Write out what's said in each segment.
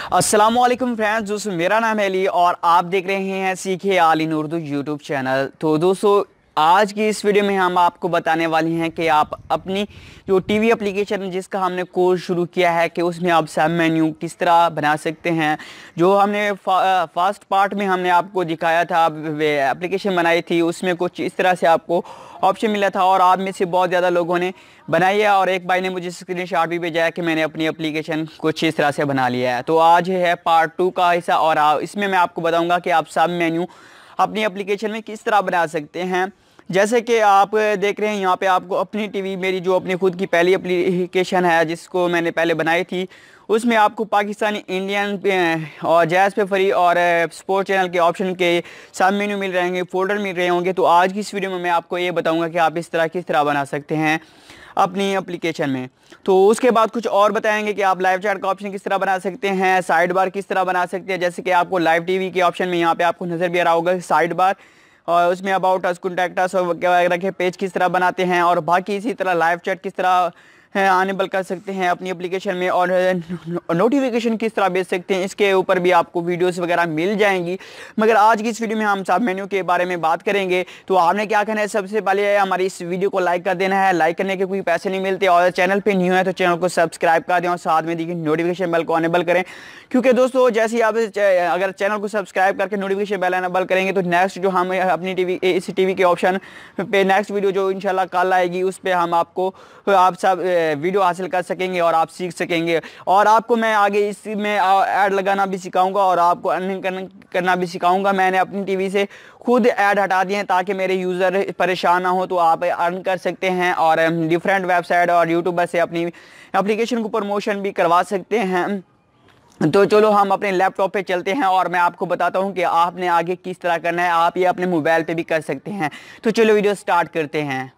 अस्सलामुअलैकुम फ्रेंड्स, दोस्तों मेरा नाम है अली और आप देख रहे हैं सीखे all in Urdu YouTube channel. तो दोस्तों आज की इस वीडियो में हम आपको बताने वाले हैं कि आप अपनी जो टीवी एप्लीकेशन जिसका हमने कोर्स शुरू किया है कि उसमें आप सब मेन्यू किस तरह बना सकते हैं। जो हमने फर्स्ट पार्ट में हमने आपको दिखाया था, एप्लीकेशन बनाई थी, उसमें कुछ इस तरह से आपको ऑप्शन मिला था और आप में से बहुत ज़्यादा लोगों ने बनाई है और एक भाई ने मुझे स्क्रीनशॉट भी भेजा है कि मैंने अपनी एप्लीकेशन कुछ इस तरह से बना लिया है। तो आज है पार्ट 2 का हिस्सा और इसमें मैं आपको बताऊंगा कि आप सब मेन्यू अपनी एप्लीकेशन में किस तरह बना सकते हैं। जैसे कि आप देख रहे हैं यहाँ पे आपको अपनी टीवी, मेरी जो अपनी खुद की पहली एप्लीकेशन है जिसको मैंने पहले बनाई थी, उसमें आपको पाकिस्तानी, इंडियन और जैज़ पे फ्री और स्पोर्ट चैनल के ऑप्शन के सब मेन्यू मिल रहेंगे, फोल्डर मिल रहे होंगे। तो आज की इस वीडियो में मैं आपको ये बताऊंगा कि आप इस तरह किस तरह बना सकते हैं अपनी एप्लीकेशन में। तो उसके बाद कुछ और बताएंगे कि आप लाइव चैट का ऑप्शन किस तरह बना सकते हैं, साइड बार किस तरह बना सकते हैं। जैसे कि आपको लाइव टीवी के ऑप्शन में यहाँ पे आपको नज़र भी आ रहा होगा साइड बार, और उसमें अबाउट अस, कॉन्टैक्ट अस वगैरह के पेज किस तरह बनाते हैं और बाकी इसी तरह लाइव चैट किस तरह अनेबल कर सकते हैं अपनी एप्लीकेशन में और नोटिफिकेशन किस तरह भेज सकते हैं। इसके ऊपर भी आपको वीडियोस वगैरह मिल जाएंगी। मगर आज की इस वीडियो में हम सब मेन्यू के बारे में बात करेंगे। तो आपने क्या करना है, सबसे पहले हमारी इस वीडियो को लाइक कर देना है। लाइक करने के कोई पैसे नहीं मिलते और चैनल पे न्यू है तो चैनल को सब्सक्राइब कर दें और साथ में देखिए नोटिफिकेशन बेल को अनेबल करें, क्योंकि दोस्तों जैसे ही आप अगर चैनल को सब्सक्राइब करके नोटिफिकेशन बेल अनेबल करेंगे तो नेक्स्ट जो हम अपनी इस टीवी के ऑप्शन पे नेक्स्ट वीडियो जो इंशाल्लाह कल आएगी उस पर हम आपको आप सब वीडियो हासिल कर सकेंगे और आप सीख सकेंगे। और आपको मैं आगे इसमें ऐड लगाना भी सिखाऊंगा और आपको अर्निंग करना भी सिखाऊंगा। मैंने अपनी टीवी से खुद ऐड हटा दिए हैं ताकि मेरे यूज़र परेशान ना हो, तो आप अर्न कर सकते हैं और डिफरेंट वेबसाइट और यूट्यूबर से अपनी एप्लीकेशन को प्रमोशन भी करवा सकते हैं। तो चलो हम अपने लैपटॉप पे चलते हैं और मैं आपको बताता हूँ कि आपने आगे किस तरह करना है। आप ये अपने मोबाइल पे भी कर सकते हैं। तो चलो वीडियो स्टार्ट करते हैं।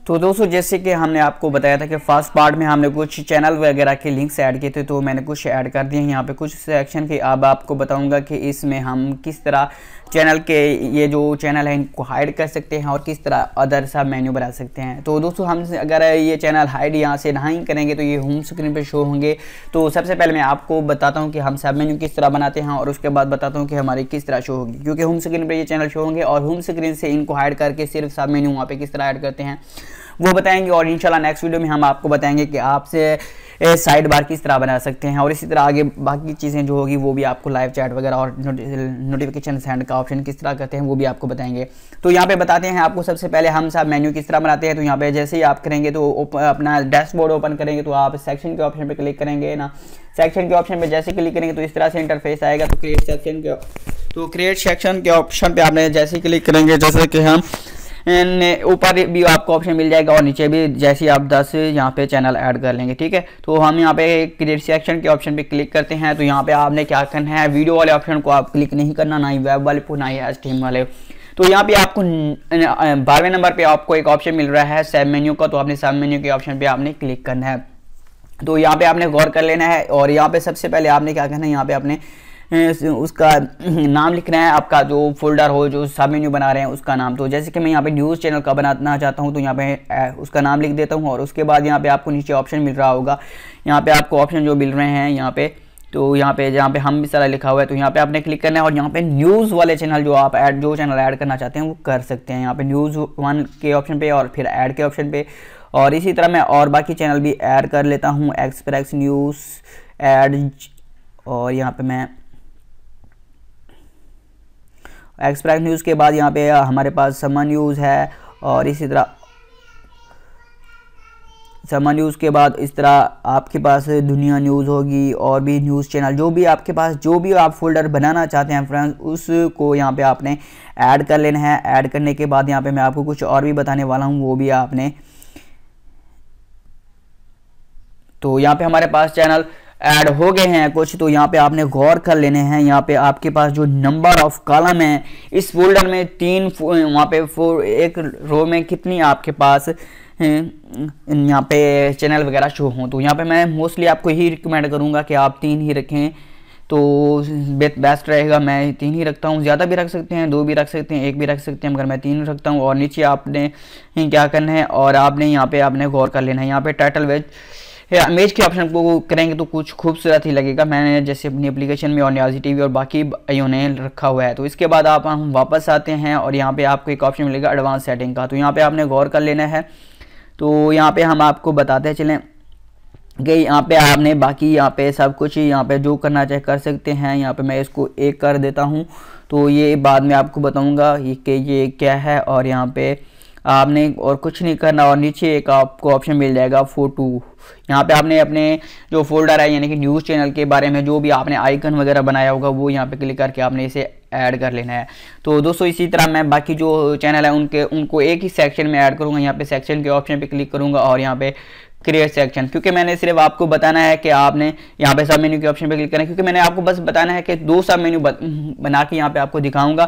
तो दोस्तों जैसे कि हमने आपको बताया था कि फर्स्ट पार्ट में हमने कुछ चैनल वगैरह के लिंक्स ऐड किए थे, तो मैंने कुछ ऐड कर दिए हैं यहाँ पे कुछ सेक्शन के। अब आपको बताऊंगा कि इसमें हम किस तरह चैनल के ये जो चैनल है इनको हाइड कर सकते हैं और किस तरह अदर सब मेन्यू बना सकते हैं। तो दोस्तों हम अगर ये चैनल हाइड यहाँ से नहीं करेंगे तो ये होम स्क्रीन पे शो होंगे। तो सबसे पहले मैं आपको बताता हूँ कि हम सब मेन्यू किस तरह बनाते हैं और उसके बाद बताता हूँ कि हमारी किस तरह शो होगी, क्योंकि होम स्क्रीन पर ये चैनल शो होंगे और होम स्क्रीन से इनको हाइड करके सिर्फ सब मेन्यू वहाँ पे किस तरह ऐड करते हैं वो बताएंगे। और इंशाल्लाह नेक्स्ट वीडियो में हम आपको बताएंगे कि आपसे साइड बार किस तरह बना सकते हैं और इसी तरह आगे बाकी चीज़ें जो होगी वो भी आपको लाइव चैट वगैरह और नोटिफिकेशन सेंड का ऑप्शन किस तरह करते हैं वो भी आपको बताएंगे। तो यहाँ पे बताते हैं आपको सबसे पहले हम सब मेन्यू किस तरह बनाते हैं। तो यहाँ पे जैसे ही आप करेंगे तो अपना डैशबोर्ड ओपन करेंगे तो आप सेक्शन के ऑप्शन पे क्लिक करेंगे ना। सेक्शन के ऑप्शन पे जैसे क्लिक करेंगे तो इस तरह से इंटरफेस आएगा। तो क्रिएट सेक्शन के ऑप्शन पे आपने जैसे क्लिक करेंगे, जैसे कि हम ऊपर भी आपको ऑप्शन मिल जाएगा और नीचे भी, जैसे आप 10 यहाँ पे चैनल ऐड कर लेंगे, ठीक है। तो हम यहाँ पे क्रिएट सेक्शन के ऑप्शन पे क्लिक करते हैं। तो यहाँ पे आपने क्या करना है, वीडियो वाले ऑप्शन को आप क्लिक नहीं करना, ना ही वेब वाले को, ना ही HTML वाले। तो यहाँ पे आपको 12वें नंबर पे आपको एक ऑप्शन मिल रहा है सब मेन्यू का, तो आपने सब मेन्यू के ऑप्शन पे आपने क्लिक करना है। तो यहाँ पे आपने गौर कर लेना है और यहाँ पे सबसे पहले आपने क्या करना है, यहाँ पे आपने उसका नाम लिखना है, आपका जो फोल्डर हो जो सब मेन्यू बना रहे हैं उसका नाम। तो जैसे कि मैं यहाँ पे न्यूज़ चैनल का बनाना चाहता हूँ तो यहाँ पे उसका नाम लिख देता हूँ और उसके बाद यहाँ पे आपको नीचे ऑप्शन मिल रहा होगा। यहाँ पे आपको ऑप्शन जो मिल रहे हैं यहाँ पे, तो यहाँ पे जहाँ पे हम भी सारा लिखा हुआ है तो यहाँ पे आपने क्लिक करना है और यहाँ पे न्यूज़ वाले चैनल जो आप जो चैनल ऐड करना चाहते हैं वो कर सकते हैं। यहाँ पे न्यूज़ 1 के ऑप्शन पे और फिर ऐड के ऑप्शन पे, और इसी तरह मैं और बाकी चैनल भी ऐड कर लेता हूँ। एक्सप्रेस न्यूज़ ऐड, और यहाँ पे मैं एक्सप्रेस न्यूज़ के बाद यहाँ पे हमारे पास समन न्यूज़ है और इसी तरह समन न्यूज़ के बाद इस तरह आपके पास दुनिया न्यूज़ होगी और भी न्यूज़ चैनल जो भी आपके पास, जो भी आप फोल्डर बनाना चाहते हैं फ्रेंड्स, उसको यहाँ पे आपने ऐड कर लेना है। ऐड करने के बाद यहाँ पे मैं आपको कुछ और भी बताने वाला हूँ, वो भी आपने, तो यहाँ पे हमारे पास चैनल ऐड हो गए हैं कुछ। तो यहाँ पे आपने गौर कर लेने हैं, यहाँ पे आपके पास जो नंबर ऑफ कॉलम है इस फोल्डर में 3, वहाँ पे एक रो में कितनी आपके पास यहाँ पे चैनल वगैरह शो हों। तो यहाँ पे मैं मोस्टली आपको ही रिकमेंड करूँगा कि आप 3 ही रखें, तो बेस्ट रहेगा। मैं 3 ही रखता हूँ, ज़्यादा भी रख सकते हैं, 2 भी रख सकते हैं, 1 भी रख सकते हैं, मगर मैं 3 रखता हूँ। और नीचे आपने क्या करना है और आपने यहाँ पे आपने गौर कर लेना है, यहाँ पे टाइटल वेज इमेज के ऑप्शन को करेंगे तो कुछ खूबसूरत ही लगेगा। मैंने जैसे अपनी एप्लीकेशन में और न्याजी टीवी और बाकी भाइयों ने रखा हुआ है। तो इसके बाद आप हम वापस आते हैं और यहाँ पे आपको एक ऑप्शन मिलेगा एडवांस सेटिंग का। तो यहाँ पे आपने गौर कर लेना है। तो यहाँ पे हम आपको बताते चलें कि यहाँ पे आपने बाकी यहाँ पे सब कुछ यहाँ पे जो करना चाहे कर सकते हैं। यहाँ पे मैं इसको एक कर देता हूँ, तो ये बाद में आपको बताऊँगा कि ये क्या है। और यहाँ पे आपने और कुछ नहीं करना और नीचे एक आपको ऑप्शन मिल जाएगा फोटो। यहाँ पे आपने अपने जो फोल्डर है यानी कि न्यूज़ चैनल के बारे में जो भी आपने आइकन वगैरह बनाया होगा वो यहाँ पे क्लिक करके आपने इसे ऐड कर लेना है। तो दोस्तों इसी तरह मैं बाकी जो चैनल है उनको एक ही सेक्शन में ऐड करूँगा। यहाँ पे सेक्शन के ऑप्शन पे क्लिक करूँगा और यहाँ पे क्रिएट सेक्शन, क्योंकि मैंने सिर्फ आपको बताना है कि आपने यहाँ पे सब मेन्यू के ऑप्शन पे क्लिक करें, क्योंकि मैंने आपको बस बताना है कि 2 सब मेन्यू बना के यहाँ पे आपको दिखाऊंगा,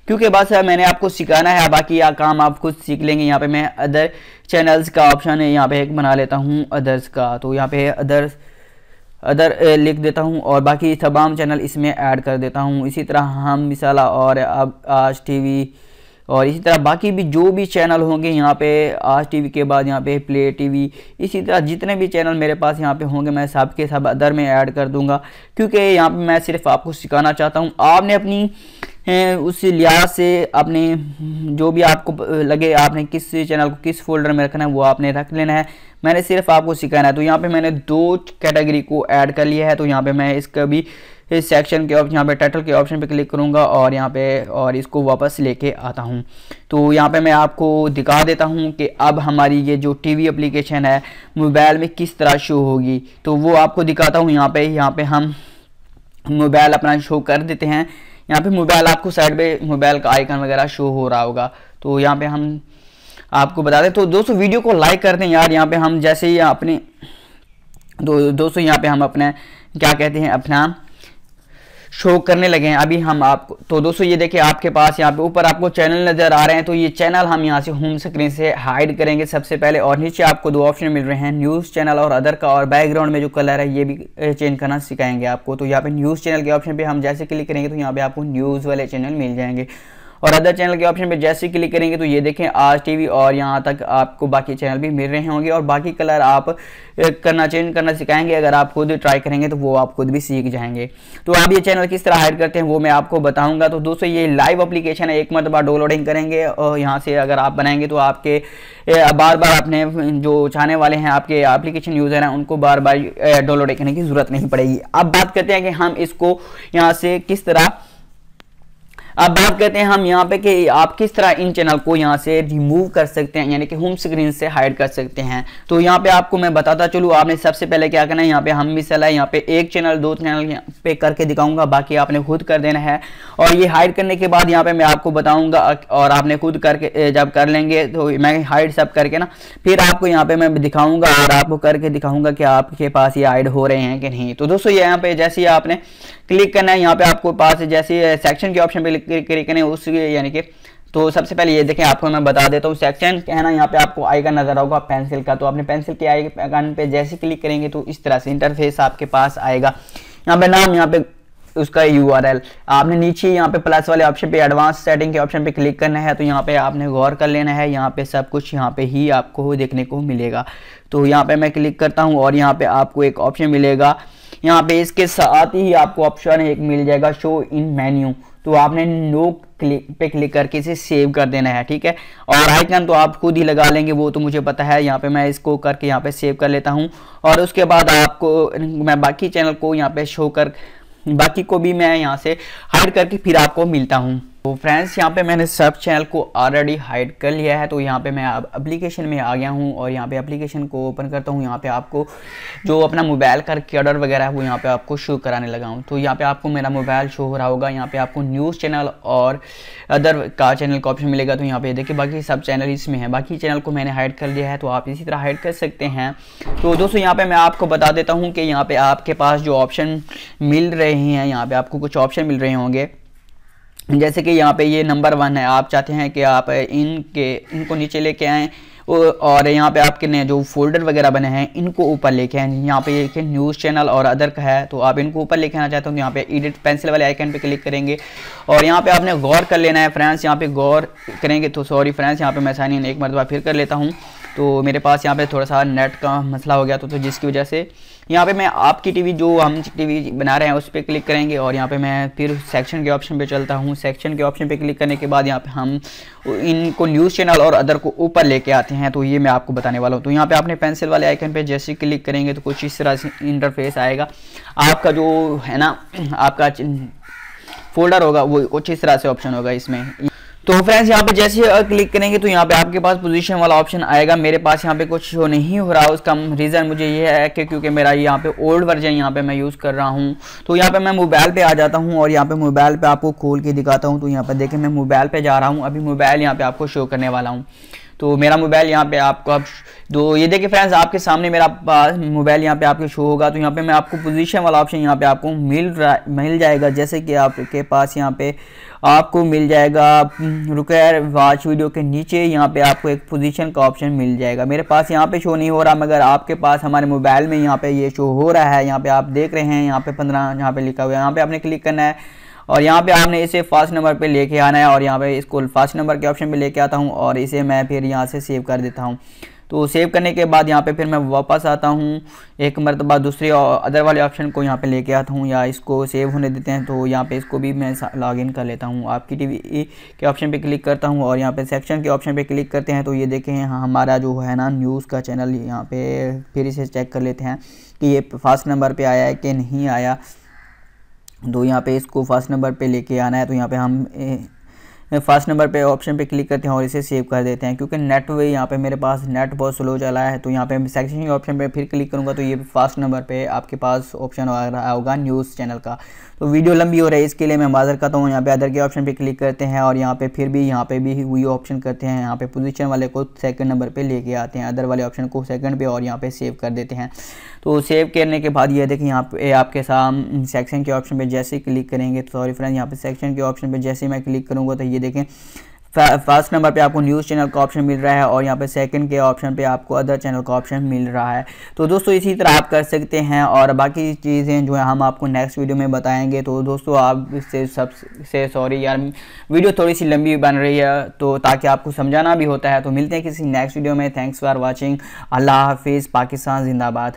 क्योंकि बस मैंने आपको सिखाना है। बाकी काम आप खुद सीख लेंगे। यहाँ पे मैं अदर चैनल्स का ऑप्शन है, यहाँ पे एक बना लेता हूँ अदर्स का। तो यहाँ पे अदर लिख देता हूँ और बाकी तमाम चैनल इसमें ऐड कर देता हूँ। इसी तरह हम मिसाला और अब आज टीवी और इसी तरह बाकी भी जो भी चैनल होंगे यहाँ पे आज टीवी के बाद यहाँ पे प्ले टीवी, इसी तरह जितने भी चैनल मेरे पास यहाँ पे होंगे मैं सब के सब अदर में ऐड कर दूंगा, क्योंकि यहाँ पे मैं सिर्फ आपको सिखाना चाहता हूँ। आपने अपनी उस लिहाज से अपने जो भी आपको लगे आपने किस चैनल को किस फोल्डर में रखना है वो आपने रख लेना है। मैंने सिर्फ आपको सिखाना है। तो यहाँ पे मैंने 2 कैटेगरी को ऐड कर लिया है। तो यहाँ पे मैं इसका भी इस सेक्शन के ऑप्शन यहाँ पे टाइटल के ऑप्शन पे क्लिक करूँगा और यहाँ पे और इसको वापस लेके आता हूँ। तो यहाँ पे मैं आपको दिखा देता हूँ कि अब हमारी ये जो टीवी एप्लीकेशन है मोबाइल में किस तरह शो होगी। तो वो आपको दिखाता हूँ। यहाँ पे हम मोबाइल अपना शो कर देते हैं। यहाँ पे मोबाइल आपको साइड पे मोबाइल का आइकन वगैरह शो हो रहा होगा। तो यहाँ पे हम आपको बता दें। तो दोस्तों वीडियो को लाइक कर दें यार। यहाँ पे हम जैसे ही अपने दोस्तों यहाँ पे हम अपने क्या कहते हैं अपना शो करने लगे हैं अभी हम आपको। तो दोस्तों ये देखिए आपके पास यहाँ पे ऊपर आपको चैनल नज़र आ रहे हैं। तो ये चैनल हम यहाँ से होम स्क्रीन से हाइड करेंगे सबसे पहले। और नीचे आपको 2 ऑप्शन मिल रहे हैं, न्यूज़ चैनल और अदर का। और बैकग्राउंड में जो कलर है ये भी चेंज करना सिखाएंगे आपको। तो यहाँ पे न्यूज़ चैनल के ऑप्शन पे हम जैसे क्लिक करेंगे तो यहाँ पे आपको न्यूज़ वाले चैनल मिल जाएंगे। और अदर चैनल के ऑप्शन पे जैसे क्लिक करेंगे तो ये देखें आज टीवी और यहाँ तक आपको बाकी चैनल भी मिल रहे होंगे। और बाकी कलर आप चेंज करना सिखाएंगे। अगर आप खुद ट्राई करेंगे तो वो आप खुद भी सीख जाएंगे। तो आप ये चैनल किस तरह हाइड करते हैं वो मैं आपको बताऊंगा। तो दोस्तों ये लाइव एप्लीकेशन है, एक मरतबा डाउनलोडिंग करेंगे और यहाँ से अगर आप बनाएंगे तो आपके बार बार अपने जो चाहने वाले हैं आपके एप्लीकेशन यूज़र हैं उनको बार बार डाउनलोड करने की ज़रूरत नहीं पड़ेगी। अब बात करते हैं कि हम इसको यहाँ से किस तरह अब बात करते हैं हम यहाँ पे कि आप किस तरह इन चैनल को यहाँ से रिमूव कर सकते हैं, यानी कि होम स्क्रीन से हाइड कर सकते हैं। तो यहाँ पे आपको मैं बताता चलूँ, आपने सबसे पहले क्या करना है, यहाँ पे हम मिसाल है यहाँ पे एक चैनल 2 चैनल यहाँ पे करके दिखाऊंगा, बाकी आपने खुद कर देना है। और ये हाइड करने के बाद यहाँ पे मैं आपको बताऊंगा और आपने खुद करके जब कर लेंगे तो मैं हाइड सब करके ना फिर आपको यहाँ पे मैं दिखाऊंगा और आपको करके दिखाऊंगा कि आपके पास ये हाइड हो रहे हैं कि नहीं। तो दोस्तों ये यहाँ पे जैसे ही आपने क्लिक करना है, यहाँ पे आपको पास जैसे सेक्शन के ऑप्शन पे क्लिक करें उस यानी कि तो सबसे पहले ये देखें आपको मैं बता देता हूँ सेक्शन है ना, यहाँ पे आपको आइकन नजर होगा पेंसिल का। तो आपने पेंसिल के आइकन पे जैसे क्लिक करेंगे तो इस तरह से इंटरफेस आपके पास आएगा। यहाँ पे नाम, यहाँ पे उसका URL, आपने नीचे यहाँ पे प्लस वाले ऑप्शन पे एडवांस सेटिंग के ऑप्शन पे क्लिक करना है। तो यहाँ पे आपने गौर कर लेना है, यहाँ पे सब कुछ यहाँ पे ही आपको देखने को मिलेगा। तो यहाँ पे मैं क्लिक करता हूँ और यहाँ पे आपको एक ऑप्शन मिलेगा, यहाँ पे इसके साथ ही आपको ऑप्शन एक मिल जाएगा शो इन मेन्यू। तो आपने नो पे क्लिक करके इसे सेव कर देना है, ठीक है। और आइकन तो आप खुद ही लगा लेंगे, वो तो मुझे पता है। यहाँ पे मैं इसको करके यहाँ पे सेव कर लेता हूँ और उसके बाद आपको मैं बाकी चैनल को यहाँ पे शो कर बाकी को भी मैं यहाँ से हाइड करके फिर आपको मिलता हूँ। तो फ्रेंड्स यहाँ पे मैंने सब चैनल को ऑलरेडी हाइड कर लिया है। तो यहाँ पे मैं अब एप्लीकेशन में आ गया हूँ और यहाँ पे एप्लीकेशन को ओपन करता हूँ। यहाँ पे आपको जो अपना मोबाइल का रिकॉर्डर वगैरह है वो यहाँ पे आपको शो कराने लगा हूँ। तो यहाँ पे आपको मेरा मोबाइल शो हो रहा होगा। यहाँ पे आपको न्यूज़ चैनल और अदर का चैनल का ऑप्शन मिलेगा। तो यहाँ पे देखिए बाकी सब चैनल इसमें है, बाकी चैनल को मैंने हाइड कर लिया है। तो आप इसी तरह हाइड कर सकते हैं। तो दोस्तों यहाँ पे मैं आपको बता देता हूँ कि यहाँ पे आपके पास जो ऑप्शन मिल रहे हैं, यहाँ पे आपको कुछ ऑप्शन मिल रहे होंगे, जैसे कि यहाँ पे ये नंबर 1 है। आप चाहते हैं कि आप इनको नीचे लेके आएँ और यहाँ पे आपके जो फोल्डर वगैरह बने हैं इनको ऊपर लेके आए। यहाँ पे ये न्यूज़ चैनल और अदर का है, तो आप इनको ऊपर लेके आना चाहते हो तो यहाँ पे एडिट पेंसिल वाले आइकन पे क्लिक करेंगे और यहाँ पे आपने गौर कर लेना है फ्रेंड्स। यहाँ पे गौर करेंगे तो सॉरी फ्रेंड्स, यहाँ पे मैं साइन इन एक मरतबा फिर कर लेता हूँ। तो मेरे पास यहाँ पे थोड़ा सा नेट का मसला हो गया तो जिसकी वजह से यहाँ पे मैं आपकी टीवी जो हम टीवी बना रहे हैं उस पर क्लिक करेंगे और यहाँ पे मैं फिर सेक्शन के ऑप्शन पे चलता हूँ। सेक्शन के ऑप्शन पे क्लिक करने के बाद यहाँ पे हम इनको न्यूज़ चैनल और अदर को ऊपर लेके आते हैं, तो ये मैं आपको बताने वाला हूँ। तो यहाँ पे आपने पेंसिल वाले आइकन पे जैसे क्लिक करेंगे तो कुछ इस तरह से इंटरफेस आएगा। आपका जो है ना आपका फोल्डर होगा वो कुछ इस तरह से ऑप्शन होगा इसमें। तो फ्रेंड्स यहाँ पे जैसे क्लिक करेंगे तो यहाँ पे आपके पास पोजीशन वाला ऑप्शन आएगा। मेरे पास यहाँ पे कुछ शो नहीं हो रहा, उसका रीज़न मुझे ये है कि क्योंकि मेरा यहाँ पे ओल्ड वर्जन यहाँ पे मैं यूज़ कर रहा हूँ। तो यहाँ पे मैं मोबाइल पे आ जाता हूँ और यहाँ पे मोबाइल पे आपको खोल के दिखाता हूँ। तो यहाँ पे देखें मैं मोबाइल पे जा रहा हूँ, अभी मोबाइल यहाँ पे आपको शो करने वाला हूँ। तो मेरा मोबाइल यहाँ पे आपको अब तो ये देखिए फ्रेंड्स आपके सामने मेरा मोबाइल यहाँ पे आपके शो होगा। तो यहाँ पे मैं आपको पोजीशन वाला ऑप्शन यहाँ पे आपको मिल जाएगा, जैसे कि आपके पास यहाँ पे आपको मिल जाएगा रिक्वायर वॉच वीडियो के नीचे यहाँ पे आपको एक पोजीशन का ऑप्शन मिल जाएगा। मेरे पास यहाँ पे शो नहीं हो रहा, मगर आपके पास हमारे मोबाइल में यहाँ पे ये शो हो रहा है। यहाँ पे आप देख रहे हैं यहाँ पे 15 यहाँ पे लिखा हुआ है, यहाँ पे आपने क्लिक करना है और यहाँ पे आपने इसे फर्स्ट नंबर पे लेके आना है और यहाँ पे इसको फर्स्ट नंबर के ऑप्शन पे लेके आता हूँ और इसे मैं फिर यहाँ से सेव कर देता हूँ। तो सेव करने के बाद यहाँ पे फिर मैं वापस आता हूँ, एक मरतबा दूसरे अदर वाले ऑप्शन को यहाँ पे लेके आता हूँ या इसको सेव होने देते हैं। तो यहाँ पे इसको भी मैं लॉगिन कर लेता हूँ। आपकी टीवी के ऑप्शन पे क्लिक करता हूँ और यहाँ पे सेक्शन के ऑप्शन पे क्लिक करते हैं। तो ये देखें हमारा जो है ना न्यूज़ का चैनल, यहाँ पे फिर इसे चेक कर लेते हैं कि ये फर्स्ट नंबर पर आया है कि नहीं आया। तो यहाँ पे इसको फर्स्ट नंबर पे लेके आना है। तो यहाँ पे हम फर्स्ट नंबर पे ऑप्शन पे क्लिक करते हैं और इसे सेव कर देते हैं, क्योंकि नेट वे यहाँ पे मेरे पास नेट बहुत स्लो चला है। तो यहाँ पे सेक्शन के ऑप्शन पे फिर क्लिक करूँगा तो ये फर्स्ट नंबर पे आपके पास ऑप्शन आ रहा होगा न्यूज़ चैनल का। तो वीडियो लंबी हो रही है इसके लिए मैं माजर करता हूँ। यहाँ पे अदर के ऑप्शन पे क्लिक करते हैं और यहाँ पे फिर भी यहाँ पे भी वही ऑप्शन करते हैं। यहाँ पे पोजीशन वाले को सेकंड नंबर पे लेके आते हैं, अदर वाले ऑप्शन को सेकंड पे और यहाँ पे सेव कर देते हैं। तो सेव करने के बाद ये देखें यहाँ पे आपके सामने सेक्शन के ऑप्शन पे जैसे ही क्लिक करेंगे, तो सॉरी फ्रेंड यहाँ पे सेक्शन के ऑप्शन पे जैसे मैं क्लिक करूँगा तो ये देखें फर्स्ट नंबर पे आपको न्यूज़ चैनल का ऑप्शन मिल रहा है और यहाँ पे सेकंड के ऑप्शन पे आपको अदर चैनल का ऑप्शन मिल रहा है। तो दोस्तों इसी तरह आप कर सकते हैं और बाकी चीज़ें जो है हम आपको नेक्स्ट वीडियो में बताएंगे। तो दोस्तों आप इससे सबसे सॉरी यार वीडियो थोड़ी सी लंबी बन रही है, तो ताकि आपको समझाना भी होता है। तो मिलते हैं किसी नेक्स्ट वीडियो में। Thanks for watching. अल्लाह हाफिज़। पाकिस्तान जिंदाबाद।